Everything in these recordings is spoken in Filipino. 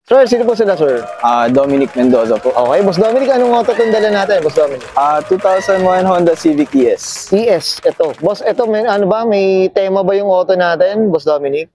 Sir, sino po sila, sir? Dominic Mendoza po. Okay, Boss Dominic, anong auto itong dala natin, Boss Dominic? 2001 Honda Civic ES. ES, ito. Boss, ito, may, ano ba, may tema ba yung auto natin, Boss Dominic?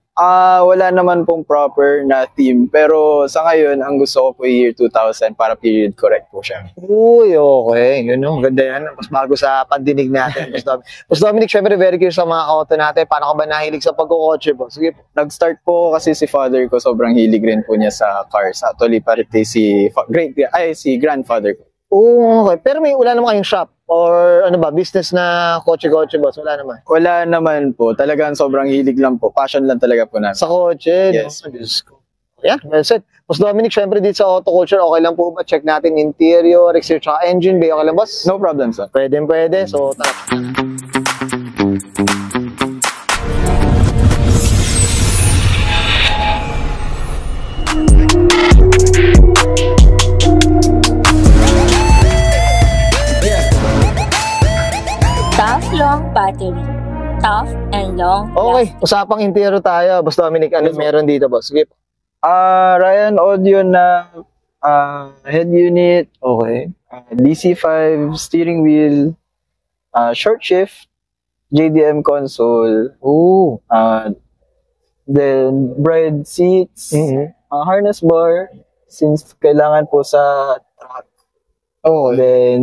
Wala naman pong proper na theme. Pero sa ngayon, ang gusto ko po year 2000 para period correct po siya. Uy, okay. Yun o, ganda yan. Mas bago sa pandinig natin, Boss Dominic. Boss Dominic, syempre very curious sa mga auto natin. Paano ka ba nahilig sa pagkukotse, Boss? Sige po. Nag-start po kasi si father ko, sobrang hilig rin po niya sa cars. Actually, parati si grandfather ko. Oo, okay. Pero wala naman kayong shop or ano ba, business na kotse-kotse, Boss? Wala naman. Wala naman po. Talagang sobrang hilig lang po. Passion lang talaga po namin. Sa kotse, Yes. no? Diyos ko. Yan, well said. Boss Dominic, syempre dito sa auto culture, okay lang po ba? Check natin interior, exterior, tsaka engine bay. Okay lang, Boss? No problem, sir. Pwede. So, tara. Tough long battery. Tough and long. Okay, usapang interior tayo. Boss Dominic, ano meron dito, Boss? Sige po. Ryan Audio na head unit, Okay. DC5 steering wheel, short shift, JDM console, Oo. then braid seats, Mhm. harness bar, since kailangan po sa truck. Okay. Then,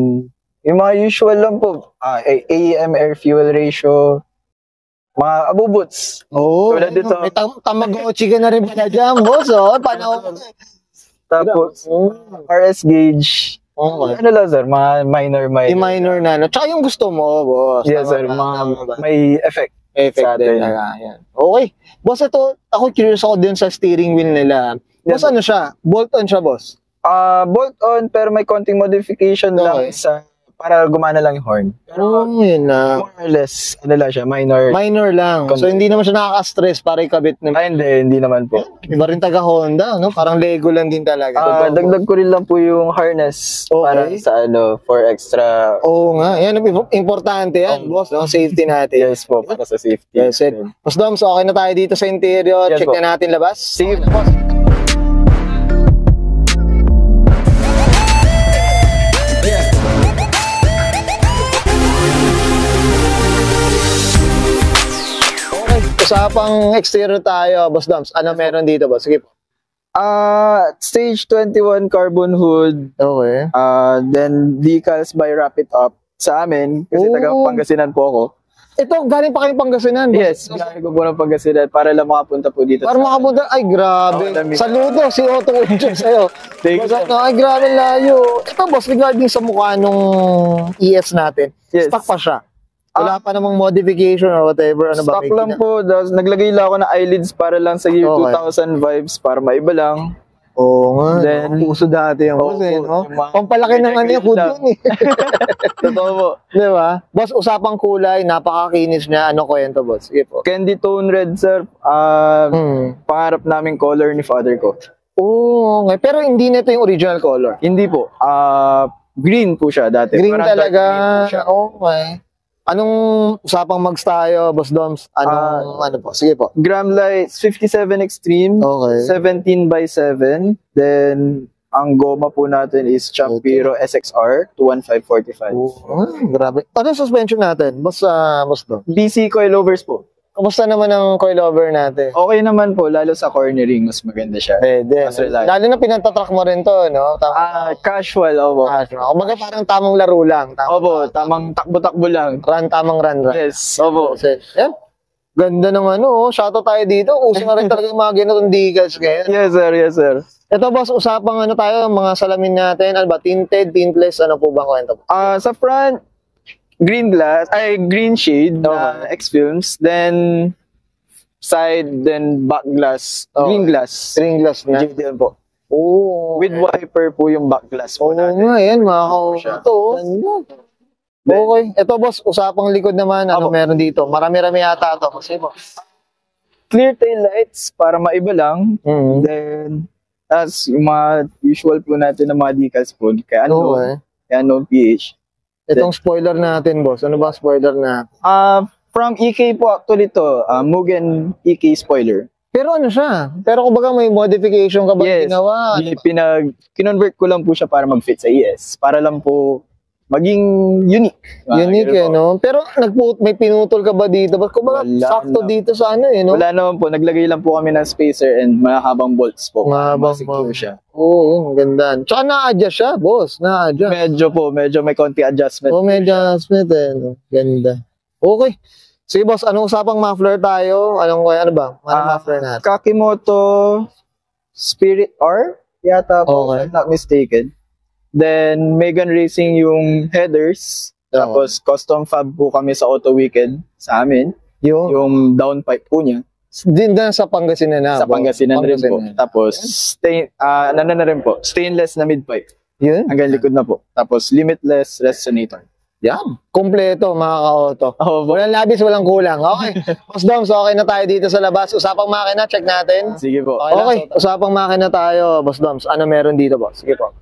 yung mga usual lang po, AEM air fuel ratio, mga abubuts. Oo. Tulad dito. May tamagotchi ka na rin pala dyan, Boss. Oh, paano? Tapos, RS gauge. Okay. Ano lang, sir? Mga minor. Yung minor na, no? Tsaka yung gusto mo, Boss. Yes, sir. Tama ba? May effect. Effect sa din. atin. Yan. Okay. Boss, ito, ako curious ako din sa steering wheel nila. Boss, Yes, ano siya? Bolt-on siya, Boss? Bolt-on, pero may konting modification lang Okay. para gumana lang yung horn. Pero, Yun na. more or less, ano lang siya, minor. Minor lang. So, hindi naman siya nakaka-stress para ikabit na. Hindi naman po. Iba rin taga Honda, no? Parang Lego lang din talaga. Dagdag ko rin lang po yung harness para Okay. sa for extra. Oo nga. Yan, importante yan, Boss. No? Safety natin. Yes po, para sa safety. Yes, it. Boss Doms, okay na tayo dito sa interior. Yes, Check po. na natin labas. Sige. Okay na, Boss. Okay, usapang exterior tayo, Boss Doms. Ano meron dito, Boss? Sige po. Stage 21 carbon hood, Okay. then decals by Wrap It Up sa amin, kasi Oh. taga Pangasinan po ako. Ito, galing pa kayong Pangasinan, Boss. Yes, galing ko po ng Pangasinan para lang makapunta po dito. Para makapunta, ay grabe. Oh, Saludo si Otto Culture sa'yo. Thank you, Boss, ay grabe layo. Ito, Boss, regarding sa mukha nung ES natin, Yes. stock pa siya. Wala pa namang modification or whatever. Ano ba? Stock lang po. Naglagay lang ako ng eyelids para lang sa year Okay. 2000 vibes para maiba lang. Oo nga. Then, Puso dati yung Oo, boss eh, no? yung mga- Pampalaki ng ano yung hood lang. yun eh. Totoo po. Di ba? Boss, usapang kulay, napakakinis niya. Ano kwento, boss? Sige po. Candy tone red, sir. Pangarap namin color ni father ko. Oo, okay. Pero hindi na ito yung original color. Hindi po. Green po siya dati. Green Parang dark talaga. green po siya. Okay. Anong usapang mags tayo, Boss Doms? Ano po? Sige po. Gram lights, 57 Extreme. Okay. 17 by 7. Then, ang goma po natin is Champiro SXR 21545. Grabe. Ano suspension natin, Boss Dom? BC coilovers po. Kamusta naman ang coilover natin? Okay naman po, lalo sa cornering, mas maganda siya. Pwede. Mas reliable. Lalo na pinatatrack mo rin to, no? Casual, opo. Kumbaga parang tamang laro lang. Opo, tamang takbo-takbo lang. Tamang run. Yes, opo. Yan. Ganda ng ano, shoutout tayo dito. Uso na rin talaga yung mga ganitong decals ngayon. Yes, sir. Ito, boss, usapang ano tayo, mga salamin natin. Ano ba, tinted, tintless, ano po ba ang kwento? Sa front, green shade na X-Films. Then, side, then back glass. Green glass. Green glass na. JDM po. Oo. With wiper po yung back glass po Oo natin. nga, yan, mga ito. Okay. Ito, boss, usapang likod naman. Ano meron dito? Marami-rami yata ito. Kasi, boss. Clear tail lights para maiba lang. Then, as yung mga usual po natin na mga decals po. Kaya unknown PH. Itong spoiler natin, boss. Ano ba spoiler na? From EK po actually to, Mugen EK spoiler. Pero ano siya? Pero kumbaga may modification ka ba ginawa? Kinonvert ko lang po siya para mag-fit sa ES. Para lang po maging unique. Unique no? Pero may pinutol ka ba dito? Kumbaga sakto dito sa ano no? Wala naman po. Naglagay lang po kami ng spacer and mahabang bolts po. Mahabang siya. Oo, ganda. Tsaka na-adjust siya, boss. Na-adjust. Medyo may konti adjustment. May adjustment no? Ganda. Okay. Sige boss, anong usapang muffler tayo? Ano ba? Anong muffler natin? Kakimoto Spirit R yata po, if I'm not mistaken. Then, Megan Racing yung headers. Tapos, custom fab po kami sa Auto Weekend sa amin. Yung downpipe po niya. Din na sa Pangasinan na. Sa Pangasinan rin po. Tapos, na rin po. Stainless na midpipe. Yun? Hanggang likod na po. Tapos, limitless resonator. Yan. Kompleto, mga ka-auto. Walang labis, walang kulang. Okay. Boss Doms, okay na tayo dito sa labas. Usapang makina, check natin. Sige po. Okay. Usapang makina tayo, Boss Doms. Ano meron dito, boss? Sige po.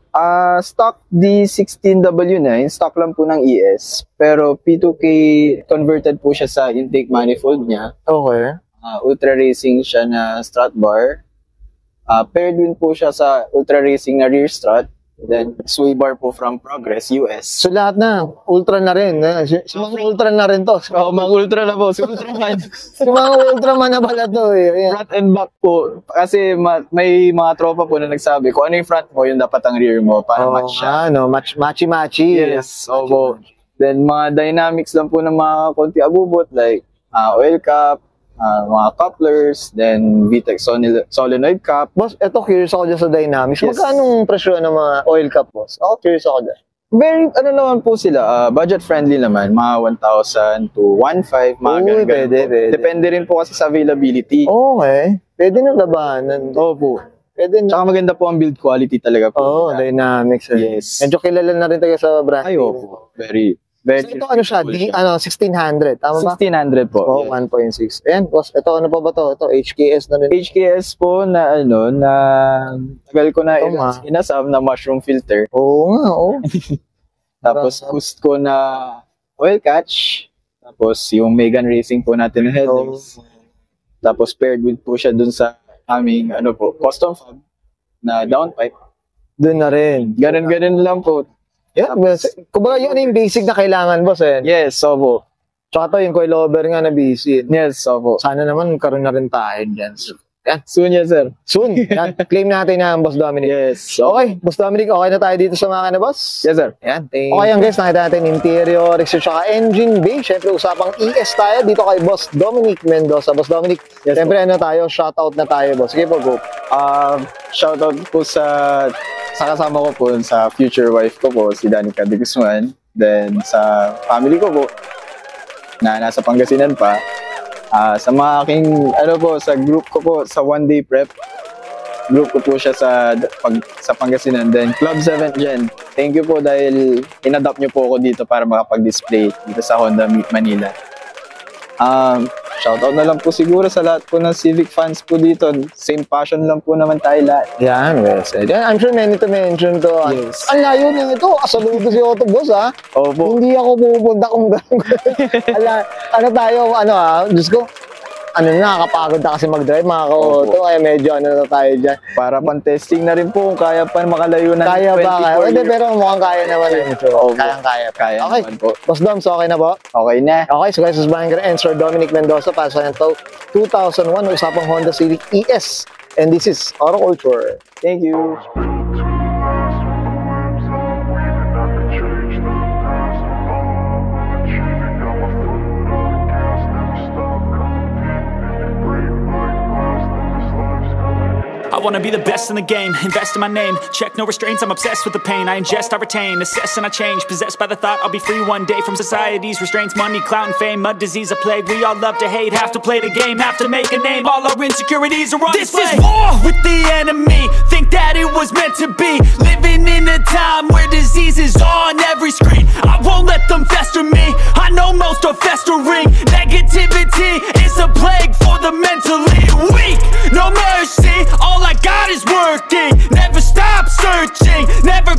Stock D16W9, stock lang po ng ES. Pero P2K converted po siya sa intake manifold niya. Okay. Ultra Racing siya na strut bar. Paired din po siya sa Ultra Racing na rear strut. Then, sway bar po from Progress, US. So, lahat na. Ultra na rin. Si mga ultra na rin to. Mga ultra na po. Si Ultraman. Si mga ultraman na pala to. Front and back po. Kasi may mga tropa po na nagsabi, kung ano yung front mo, yun dapat ang rear mo. Para match siya. Matchy-matchy. Yes. Opo. Then, mga dynamics lang po ng mga konti abubot. Like, oil cap, mga couplers, then VTEC solenoid cap. Boss, eto curious ako dyan sa dynamics. Yes. Magkano presyo ng mga oil cap, boss? Ako curious ako dyan. Very, naman po sila, budget friendly naman, mga 1,000 to 1,500, mga ganun. Pwede. Depende rin po kasi sa availability. Okay. Pwede na labanan. Opo. Pwede na. Tsaka maganda po ang build quality talaga po. Dynamics. Yes. Medyo kilala na rin tayo sa brand. Ay, opo. Very so, ito ano siya? 1600. Tama ba? 1600 po. 1.6. Ayan, boss. Ito ano pa ba to? Ito, HKS na rin. HKS po na na tagal ko na inasam na mushroom filter. Oo nga, Tapos Cusco na oil catch. Tapos yung Megan Racing po natin ng headers. Tapos paired with po siya dun sa aming custom fab na downpipe. Dun na rin. Ganun lang po. Yeah, kumbaga yun yung basic na kailangan, boss. Yes, opo. Tsaka to yung coilover nga na busy. Yes, opo. Sana naman karoon na rin tayo dyan. Yan. Soon yan, sir. Soon. Yan. Claim natin na, Boss Dominic. Yes. Okay, Boss Dominic, okay na tayo dito sa makina, boss? Yes, sir. Yan. Okay yan, guys. Nakita natin interior, exterior, tsaka engine bay. Siyempre, usapang ES tayo dito kay Boss Dominic Mendoza. Boss Dominic, yes, siyempre, shoutout na tayo, boss. Sige po, go. Shoutout po sa kasama ko po, sa future wife ko po, si Danica de Guzman. Then, sa family ko po, na nasa Pangasinan pa. Sa mga aking, sa group ko po, sa One Day Prep, group ko po siya sa Pangasinan. Then, Club 7 Gen. Thank you po dahil in-adapt nyo po ako dito para makapag-display dito sa Honda Meet Manila. Shoutout na lang po siguro sa lahat po ng Civic fans po dito. Same passion lang po naman tayo lahat. Yan, well said. I'm sure many to mention to. Yes. Ang layo na ito. Kasaludo si Otto, boss, ha? Opo. Hindi ako pupunta kung gano'n. Diyos ko. Nakakapagod na kasi mag-drive, mga ka-auto. Kaya medyo na tayo dyan. Para pan-testing na rin po kung kaya pa makalayo ng 24 years. Kaya ba? Hindi, pero mukhang kaya naman. Kaya okay. naman po. Boss Doms, okay na po? Okay na. Okay, so guys, this is Banger and Sir Dominic Mendoza para sa 2001 usapang Honda Civic ES. And this is Auto Culture. Thank you. I wanna be the best in the game, invest in my name. Check no restraints, I'm obsessed with the pain. I ingest, I retain, assess and I change. Possessed by the thought I'll be free one day from society's restraints. Money, clout and fame, mud, disease, a plague. We all love to hate, have to play the game, have to make a name. All our insecurities are on display. This is war with the enemy, think that it was meant to be. Living in a time where disease is on every screen. I won't let them fester me, I know most are festering. Negativity is a plague for the mentally weak. No mercy, all I got is working. Never stop searching, never